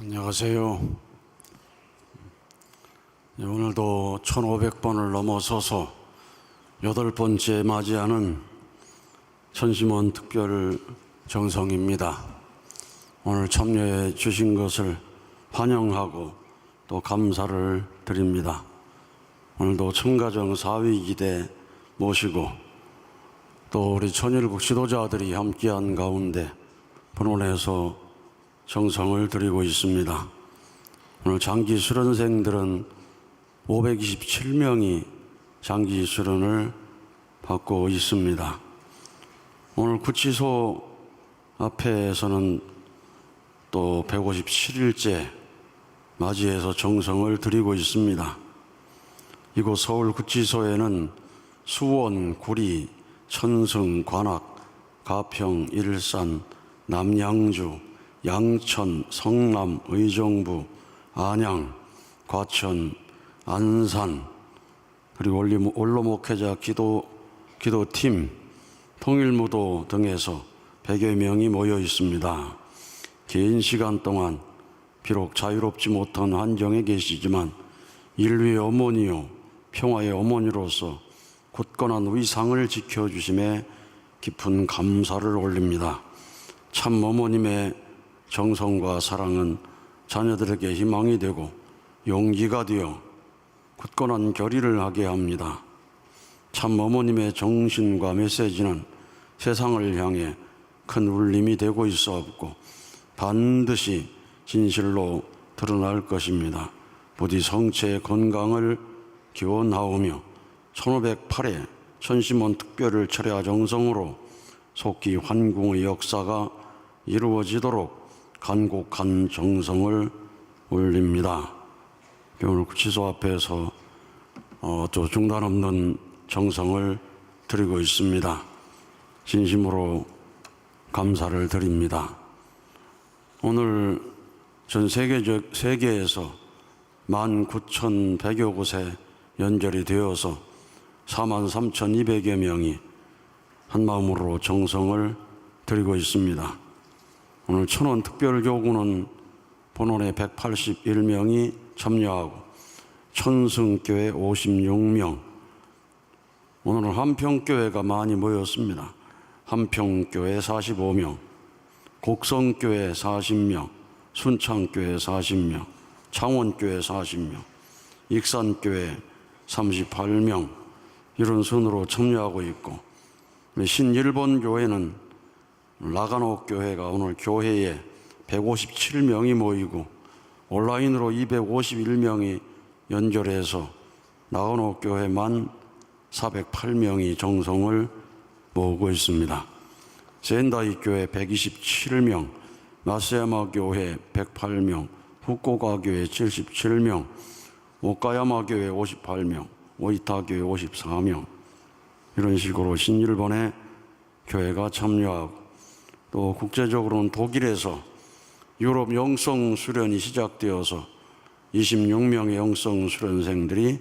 안녕하세요. 오늘도 1500번을 넘어서서 8번째 맞이하는 천심원 특별 정성입니다. 오늘 참여해 주신 것을 환영하고 또 감사를 드립니다. 오늘도 청가정 사위기대 모시고 또 우리 천일국 지도자들이 함께한 가운데 본원에서 정성을 드리고 있습니다. 오늘 장기 수련생들은 527명이 장기 수련을 받고 있습니다. 오늘 구치소 앞에서는 또 157일째 맞이해서 정성을 드리고 있습니다. 이곳 서울구치소에는 수원, 구리, 천승, 관악, 가평, 일산, 남양주, 양천, 성남, 의정부, 안양, 과천, 안산, 그리고 원로목회자 기도팀, 통일무도 등에서 100여 명이 모여 있습니다. 긴 시간 동안 비록 자유롭지 못한 환경에 계시지만 인류의 어머니요 평화의 어머니로서 굳건한 위상을 지켜주심에 깊은 감사를 올립니다. 참 어머님의 정성과 사랑은 자녀들에게 희망이 되고 용기가 되어 굳건한 결의를 하게 합니다. 참 어머님의 정신과 메시지는 세상을 향해 큰 울림이 되고 있어왔고 반드시 진실로 드러날 것입니다. 부디 성체의 건강을 기원하오며 1508회 천심원 특별을 철야 정성으로 속기 환궁의 역사가 이루어지도록 간곡한 정성을 올립니다. 오늘 구치소 앞에서 또 중단 없는 정성을 드리고 있습니다. 진심으로 감사를 드립니다. 오늘 전 세계에서 19,100여 곳에 연결이 되어서 43,200여 명이 한마음으로 정성을 드리고 있습니다. 오늘 천원 특별교구는 본원에 181명이 참여하고 천승교회 56명, 오늘은 한평교회가 많이 모였습니다. 한평교회 45명, 곡성교회 40명, 순창교회 40명, 창원교회 40명, 익산교회 38명, 이런 순으로 참여하고 있고, 신일본교회는 라가노 교회가 오늘 교회에 157명이 모이고 온라인으로 251명이 연결해서 나가노 교회만 408명이 정성을 모으고 있습니다. 젠다이 교회 127명, 마스야마 교회 108명, 후쿠오카 교회 77명, 오카야마 교회 58명, 오이타 교회 54명, 이런 식으로 신일본의 교회가 참여하고 또 국제적으로는 독일에서 유럽 영성 수련이 시작되어서 26명의 영성 수련생들이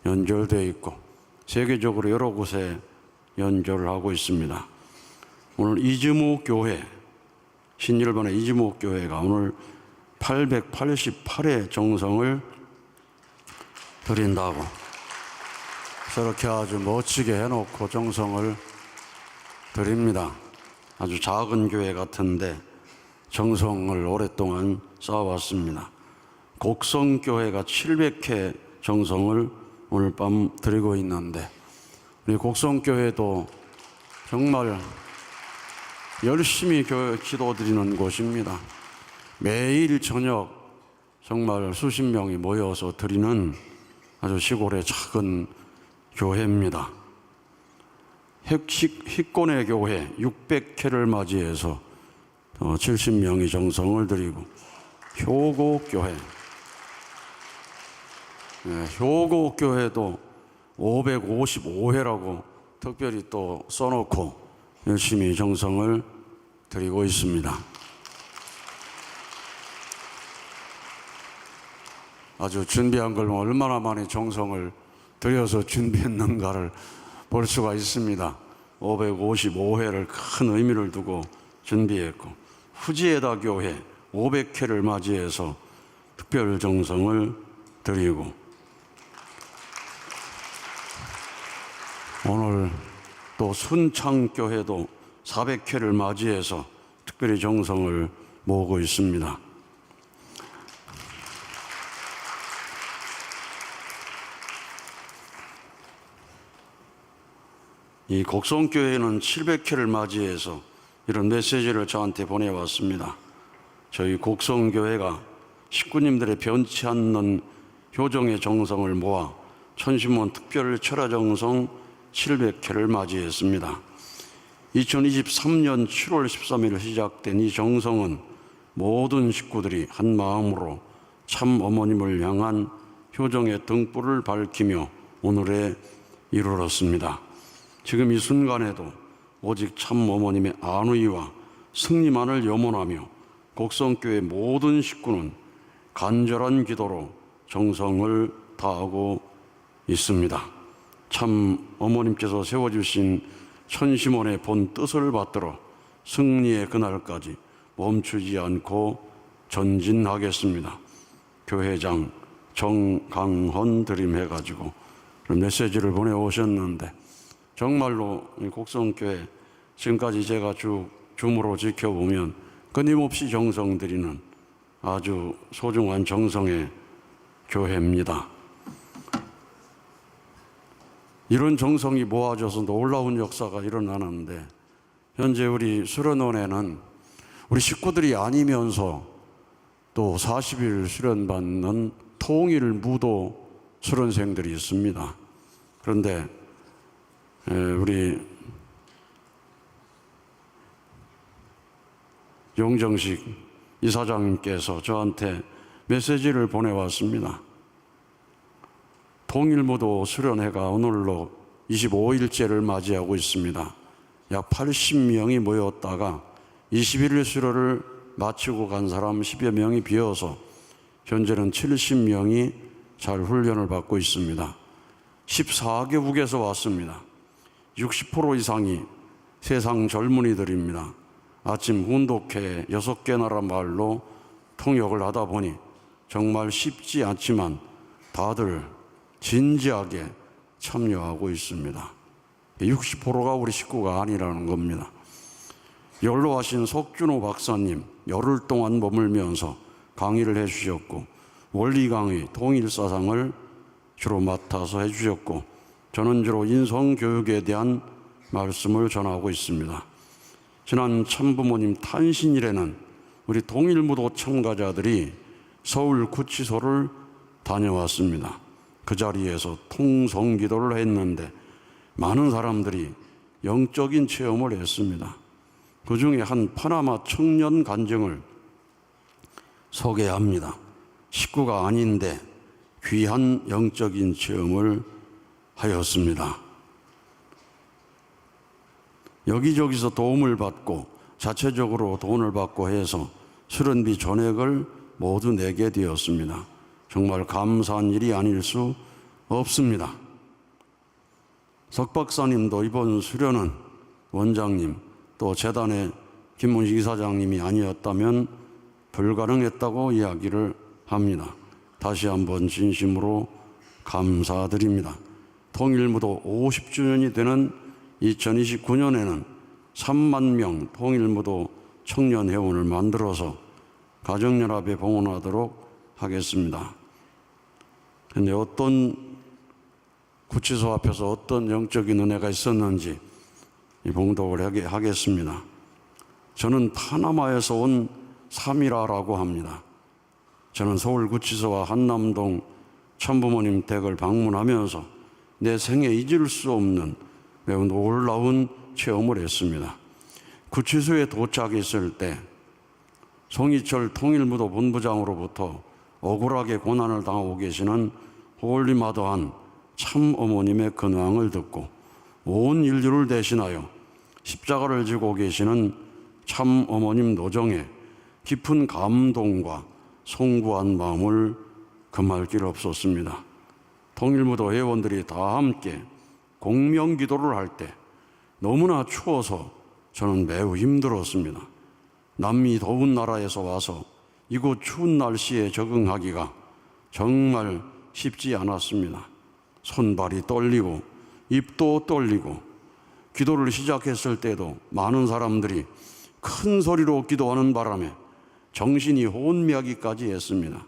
연결되어 있고 세계적으로 여러 곳에 연결을 하고 있습니다. 오늘 이즈모 교회, 신일본의 이즈모 교회가 오늘 888회 정성을 드린다고 저렇게 아주 멋지게 해놓고 정성을 드립니다. 아주 작은 교회 같은데 정성을 오랫동안 쌓아왔습니다. 곡성교회가 700회 정성을 오늘 밤 드리고 있는데 우리 곡성교회도 정말 열심히 기도드리는 곳입니다. 매일 저녁 정말 수십 명이 모여서 드리는 아주 시골의 작은 교회입니다. 희권의 교회 600회를 맞이해서 70명이 정성을 드리고 효고교회, 효고교회도 555회라고 특별히 또 써놓고 열심히 정성을 드리고 있습니다. 아주 준비한 걸 얼마나 많이 정성을 들여서 준비했는가를 볼 수가 있습니다. 555회를 큰 의미를 두고 준비했고, 후지에다 교회 500회를 맞이해서 특별 정성을 드리고, 오늘 또 순창교회도 400회를 맞이해서 특별히 정성을 모으고 있습니다. 이 곡성교회는 700회를 맞이해서 이런 메시지를 저한테 보내왔습니다. 저희 곡성교회가 식구님들의 변치 않는 효정의 정성을 모아 천심원 특별 철야정성 700회를 맞이했습니다. 2023년 7월 13일 시작된 이 정성은 모든 식구들이 한 마음으로 참 어머님을 향한 효정의 등불을 밝히며 오늘에 이르렀습니다. 지금 이 순간에도 오직 참 어머님의 안위와 승리만을 염원하며 곡성교회 모든 식구는 간절한 기도로 정성을 다하고 있습니다. 참 어머님께서 세워주신 천심원의 본 뜻을 받들어 승리의 그날까지 멈추지 않고 전진하겠습니다. 교회장 정강헌 드림해가지고 메시지를 보내오셨는데, 정말로 곡성교회 지금까지 제가 쭉 줌으로 지켜보면 끊임없이 정성 드리는 아주 소중한 정성의 교회입니다. 이런 정성이 모아져서 놀라운 역사가 일어나는데, 현재 우리 수련원에는 우리 식구들이 아니면서 또 40일 수련받는 통일 무도 수련생들이 있습니다. 그런데 우리 용정식 이사장님께서 저한테 메시지를 보내왔습니다. 통일무도 수련회가 오늘로 25일째를 맞이하고 있습니다. 약 80명이 모였다가 21일 수련을 마치고 간 사람 10여 명이 비어서 현재는 70명이 잘 훈련을 받고 있습니다. 14개국에서 왔습니다. 60% 이상이 세상 젊은이들입니다. 아침 훈독회 6개 나라 말로 통역을 하다 보니 정말 쉽지 않지만 다들 진지하게 참여하고 있습니다. 60%가 우리 식구가 아니라는 겁니다. 연로하신 석준호 박사님 열흘 동안 머물면서 강의를 해주셨고, 원리 강의 통일사상을 주로 맡아서 해주셨고, 저는 주로 인성교육에 대한 말씀을 전하고 있습니다. 지난 참부모님 탄신일에는 우리 통일무도 참가자들이 서울 구치소를 다녀왔습니다. 그 자리에서 통성기도를 했는데 많은 사람들이 영적인 체험을 했습니다. 그 중에 한 파나마 청년 간증을 소개합니다. 식구가 아닌데 귀한 영적인 체험을 하였습니다. 여기저기서 도움을 받고 자체적으로 돈을 받고 해서 수련비 전액을 모두 내게 되었습니다. 정말 감사한 일이 아닐 수 없습니다. 석 박사님도 이번 수련은 원장님 또 재단의 김문식 이사장님이 아니었다면 불가능했다고 이야기를 합니다. 다시 한번 진심으로 감사드립니다. 통일무도 50주년이 되는 2029년에는 3만 명 통일무도 청년회원을 만들어서 가정연합에 봉헌하도록 하겠습니다. 그런데 어떤 구치소 앞에서 어떤 영적인 은혜가 있었는지 이 봉독을 하겠습니다. 저는 파나마에서 온 사미라라고 합니다. 저는 서울구치소와 한남동 참부모님 댁을 방문하면서 내 생에 잊을 수 없는 매우 놀라운 체험을 했습니다. 구치소에 도착했을 때 송이철 통일무도 본부장으로부터 억울하게 고난을 당하고 계시는 홀리마더한 참 어머님의 근황을 듣고 온 인류를 대신하여 십자가를 지고 계시는 참 어머님 노정에 깊은 감동과 송구한 마음을 금할 길 없었습니다. 통일무도 회원들이 다 함께 공명기도를 할 때 너무나 추워서 저는 매우 힘들었습니다. 남미 더운 나라에서 와서 이곳 추운 날씨에 적응하기가 정말 쉽지 않았습니다. 손발이 떨리고 입도 떨리고 기도를 시작했을 때도 많은 사람들이 큰 소리로 기도하는 바람에 정신이 혼미하기까지 했습니다.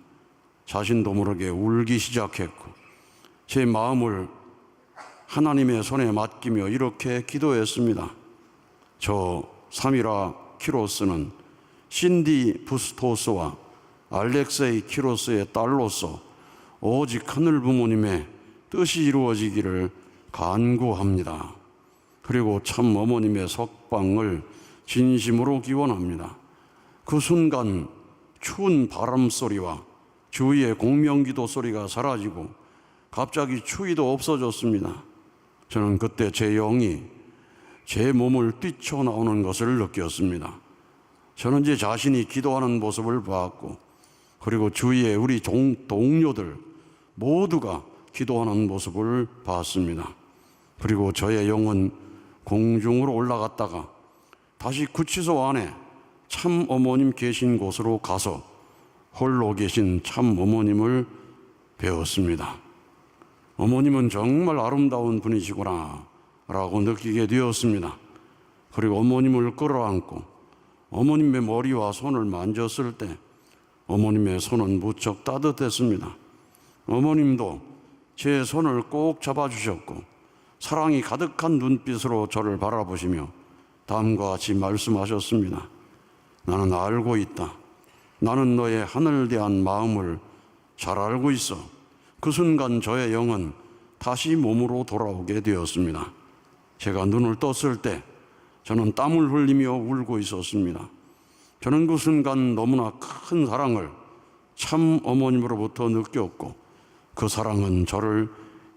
자신도 모르게 울기 시작했고 제 마음을 하나님의 손에 맡기며 이렇게 기도했습니다. 저 사미라 키로스는 신디 부스토스와 알렉세이 키로스의 딸로서 오직 하늘 부모님의 뜻이 이루어지기를 간구합니다. 그리고 참 어머님의 석방을 진심으로 기원합니다. 그 순간 추운 바람 소리와 주위의 공명기도 소리가 사라지고 갑자기 추위도 없어졌습니다. 저는 그때 제 영이 제 몸을 뛰쳐나오는 것을 느꼈습니다. 저는 제 자신이 기도하는 모습을 봤고 그리고 주위에 우리 동료들 모두가 기도하는 모습을 봤습니다. 그리고 저의 영은 공중으로 올라갔다가 다시 구치소 안에 참 어머님 계신 곳으로 가서 홀로 계신 참 어머님을 배웠습니다. 어머님은 정말 아름다운 분이시구나 라고 느끼게 되었습니다. 그리고 어머님을 끌어안고 어머님의 머리와 손을 만졌을 때 어머님의 손은 무척 따뜻했습니다. 어머님도 제 손을 꼭 잡아주셨고 사랑이 가득한 눈빛으로 저를 바라보시며 다음과 같이 말씀하셨습니다. 나는 알고 있다. 나는 너의 하늘에 대한 마음을 잘 알고 있어. 그 순간 저의 영은 다시 몸으로 돌아오게 되었습니다. 제가 눈을 떴을 때 저는 땀을 흘리며 울고 있었습니다. 저는 그 순간 너무나 큰 사랑을 참 어머님으로부터 느꼈고 그 사랑은 저를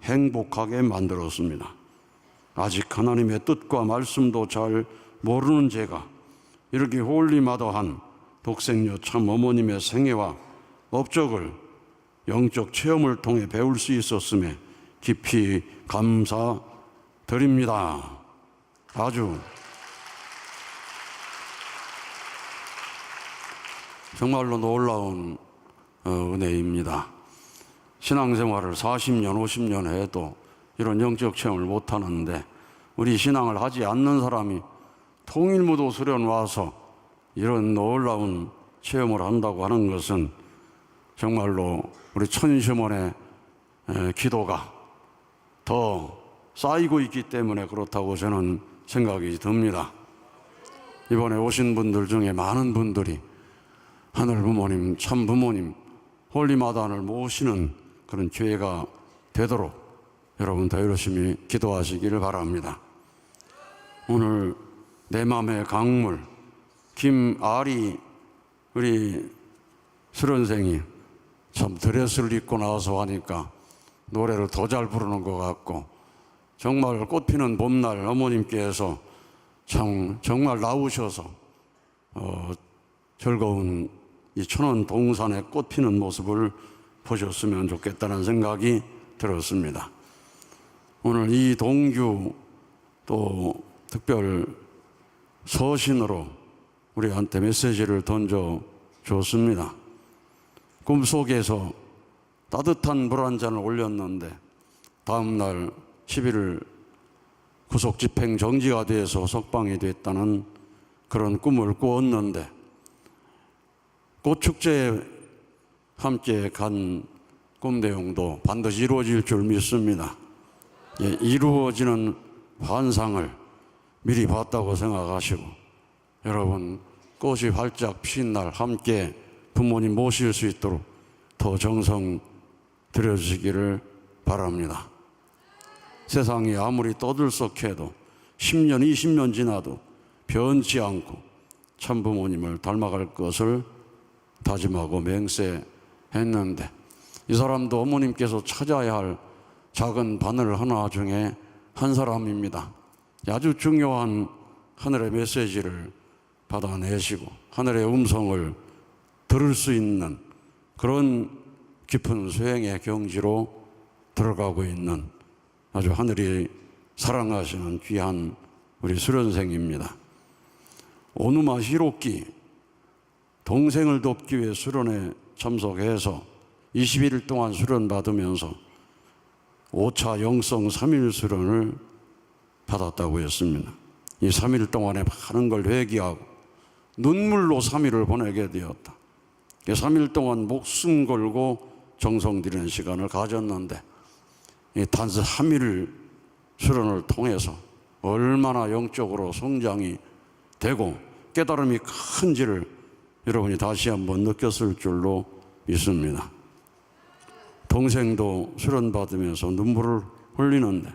행복하게 만들었습니다. 아직 하나님의 뜻과 말씀도 잘 모르는 제가 이렇게 홀리마더한 독생녀 참 어머님의 생애와 업적을 영적 체험을 통해 배울 수 있었음에 깊이 감사드립니다. 아주 정말로 놀라운 은혜입니다. 신앙생활을 40년, 50년 해도 이런 영적 체험을 못하는데 우리 신앙을 하지 않는 사람이 통일무도 수련 와서 이런 놀라운 체험을 한다고 하는 것은 정말로 우리 천시몬의 기도가 더 쌓이고 있기 때문에 그렇다고 저는 생각이 듭니다. 이번에 오신 분들 중에 많은 분들이 하늘 부모님, 참 부모님, 홀리마다를 모시는 그런 기회가 되도록 여러분 더 열심히 기도하시기를 바랍니다. 오늘 내 맘의 강물 김아리 우리 수련생이 참 드레스를 입고 나와서 하니까 노래를 더 잘 부르는 것 같고 정말 꽃피는 봄날 어머님께서 정말 나오셔서 즐거운 이 천원 동산의 꽃피는 모습을 보셨으면 좋겠다는 생각이 들었습니다. 오늘 이 동규 또 특별 서신으로 우리한테 메시지를 던져줬습니다. 꿈속에서 따뜻한 물 한 잔을 올렸는데 다음날 11일 구속집행 정지가 돼서 석방이 됐다는 그런 꿈을 꾸었는데 꽃축제에 함께 간 꿈 내용도 반드시 이루어질 줄 믿습니다. 이루어지는 환상을 미리 봤다고 생각하시고 여러분 꽃이 활짝 핀 날 함께 부모님 모실 수 있도록 더 정성 들여주시기를 바랍니다. 세상이 아무리 떠들썩해도 10년, 20년 지나도 변치 않고 참 부모님을 닮아갈 것을 다짐하고 맹세했는데 이 사람도 어머님께서 찾아야 할 작은 바늘 하나 중에 한 사람입니다. 아주 중요한 하늘의 메시지를 받아내시고 하늘의 음성을 들을 수 있는 그런 깊은 수행의 경지로 들어가고 있는 아주 하늘이 사랑하시는 귀한 우리 수련생입니다. 오누마 히로키 동생을 돕기 위해 수련회 참석해서 21일 동안 수련 받으면서 5차 영성 3일 수련을 받았다고 했습니다. 이 3일 동안에 많은 걸 회개하고 눈물로 3일을 보내게 되었다. 3일 동안 목숨 걸고 정성 들이는 시간을 가졌는데 단지 3일 수련을 통해서 얼마나 영적으로 성장이 되고 깨달음이 큰지를 여러분이 다시 한번 느꼈을 줄로 믿습니다. 동생도 수련 받으면서 눈물을 흘리는데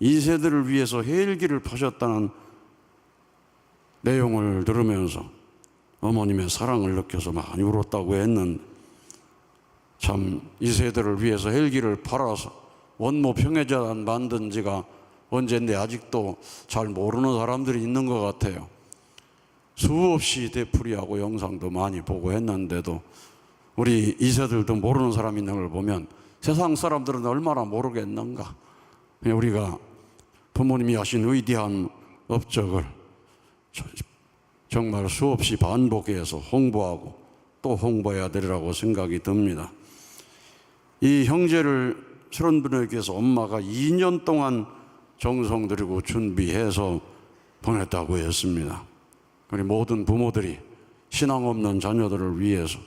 2세들을 위해서 헬기를 파셨다는 내용을 들으면서 어머님의 사랑을 느껴서 많이 울었다고 했는데, 참 2세들을 위해서 헬기를 팔아서 원모 평해전 만든 지가 언젠데 아직도 잘 모르는 사람들이 있는 것 같아요. 수없이 되풀이하고 영상도 많이 보고 했는데도 우리 2세들도 모르는 사람 있는 걸 보면 세상 사람들은 얼마나 모르겠는가. 우리가 부모님이 하신 위대한 업적을 정말 수없이 반복해서 홍보하고 또 홍보해야 되리라고 생각이 듭니다. 이 형제를 수련분에게서 엄마가 2년 동안 정성 들이고 준비해서 보냈다고 했습니다. 우리 모든 부모들이 신앙 없는 자녀들을 위해서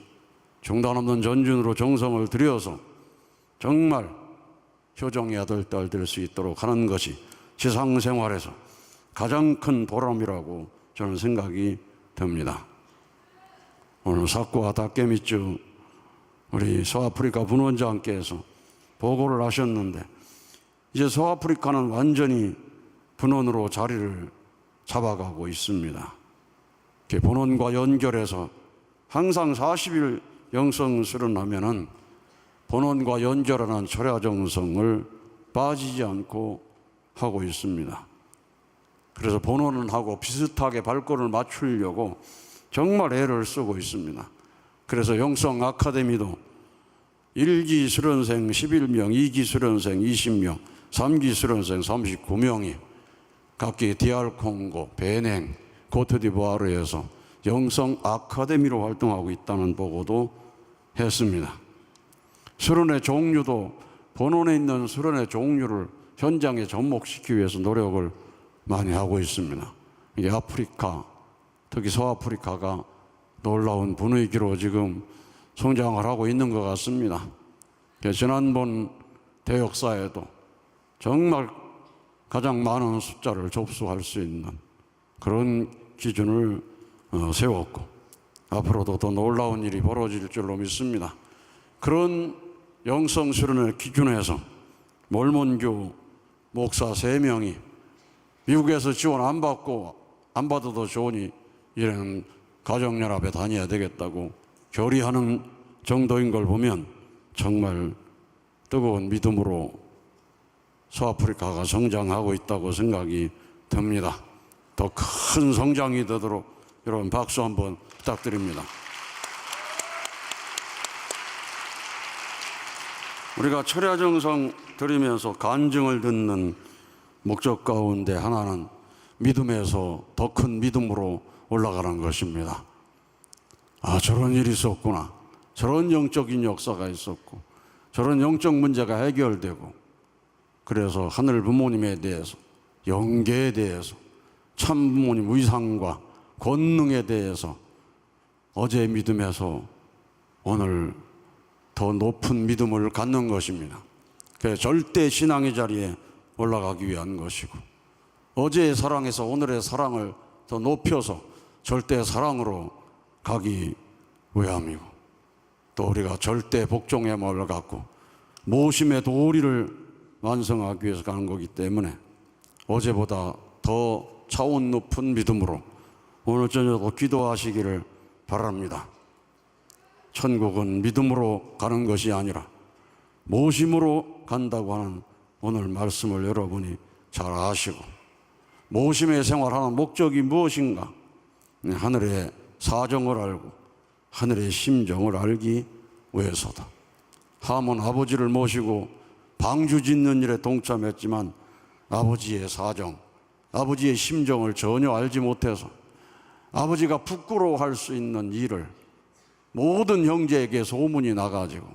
중단 없는 전진으로 정성을 들여서 정말 효정의 아들, 딸 될 수 있도록 하는 것이 지상생활에서 가장 큰 보람이라고 저는 생각이 듭니다. 오늘 사쿠와 다케미츠 우리 서아프리카 분원장께서 보고를 하셨는데, 이제 서아프리카는 완전히 분원으로 자리를 잡아가고 있습니다. 본원과 연결해서 항상 40일 영성 수련하면은 본원과 연결하는 철야정성을 빠지지 않고 하고 있습니다. 그래서 본원은 하고 비슷하게 발걸음을 맞추려고 정말 애를 쓰고 있습니다. 그래서 영성 아카데미도 1기 수련생 11명, 2기 수련생 20명, 3기 수련생 39명이 각기 DR-콩고, 베냉, 코트디부아르에서 영성 아카데미로 활동하고 있다는 보고도 했습니다. 수련의 종류도 본원에 있는 수련의 종류를 현장에 접목시키기 위해서 노력을 많이 하고 있습니다. 이게 아프리카, 특히 서아프리카가 놀라운 분위기로 지금 성장을 하고 있는 것 같습니다. 지난번 대역사에도 정말 가장 많은 숫자를 접수할 수 있는 그런 기준을 세웠고 앞으로도 더 놀라운 일이 벌어질 줄로 믿습니다. 그런 영성 수련의 기준에서 몰몬교 목사 3명이 미국에서 지원 안 받고 안 받아도 좋으니 이제는 가정연합에 다녀야 되겠다고 결의하는 정도인 걸 보면 정말 뜨거운 믿음으로 서아프리카가 성장하고 있다고 생각이 듭니다. 더 큰 성장이 되도록 여러분 박수 한번 부탁드립니다. 우리가 철야정성 드리면서 간증을 듣는 목적 가운데 하나는 믿음에서 더 큰 믿음으로 올라가는 것입니다. 아, 저런 일이 있었구나. 저런 영적인 역사가 있었고 저런 영적 문제가 해결되고, 그래서 하늘 부모님에 대해서, 영계에 대해서, 참 부모님 위상과 권능에 대해서 어제의 믿음에서 오늘 더 높은 믿음을 갖는 것입니다. 그래서 절대 신앙의 자리에 올라가기 위한 것이고, 어제의 사랑에서 오늘의 사랑을 더 높여서 절대 사랑으로 가기 위함이고, 또 우리가 절대 복종의 마음을 갖고 모심의 도리를 완성하기 위해서 가는 거기 때문에 어제보다 더 차원 높은 믿음으로 오늘 저녁도 기도하시기를 바랍니다. 천국은 믿음으로 가는 것이 아니라 모심으로 간다고 하는 오늘 말씀을 여러분이 잘 아시고, 모심의 생활하는 목적이 무엇인가, 하늘의 사정을 알고 하늘의 심정을 알기 위해서다. 함은 아버지를 모시고 방주 짓는 일에 동참했지만 아버지의 사정, 아버지의 심정을 전혀 알지 못해서 아버지가 부끄러워할 수 있는 일을 모든 형제에게 소문이 나가지고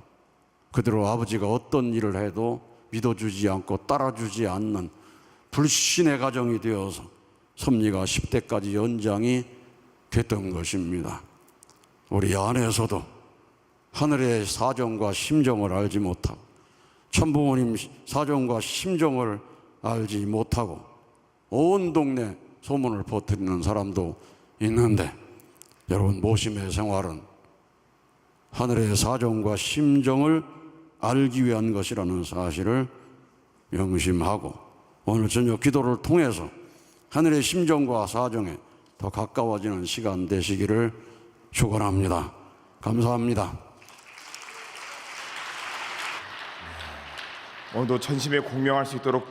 그대로 아버지가 어떤 일을 해도 믿어주지 않고 따라주지 않는 불신의 가정이 되어서 섭리가 10대까지 연장이 됐던 것입니다. 우리 안에서도 하늘의 사정과 심정을 알지 못하고 천부모님 사정과 심정을 알지 못하고 온 동네 소문을 퍼뜨리는 사람도 있는데, 여러분, 모심의 생활은 하늘의 사정과 심정을 알기 위한 것이라는 사실을 명심하고 오늘 저녁 기도를 통해서 하늘의 심정과 사정에 더 가까워지는 시간 되시기를 축원합니다. 감사합니다. 오늘도 전심에 공명할 수 있도록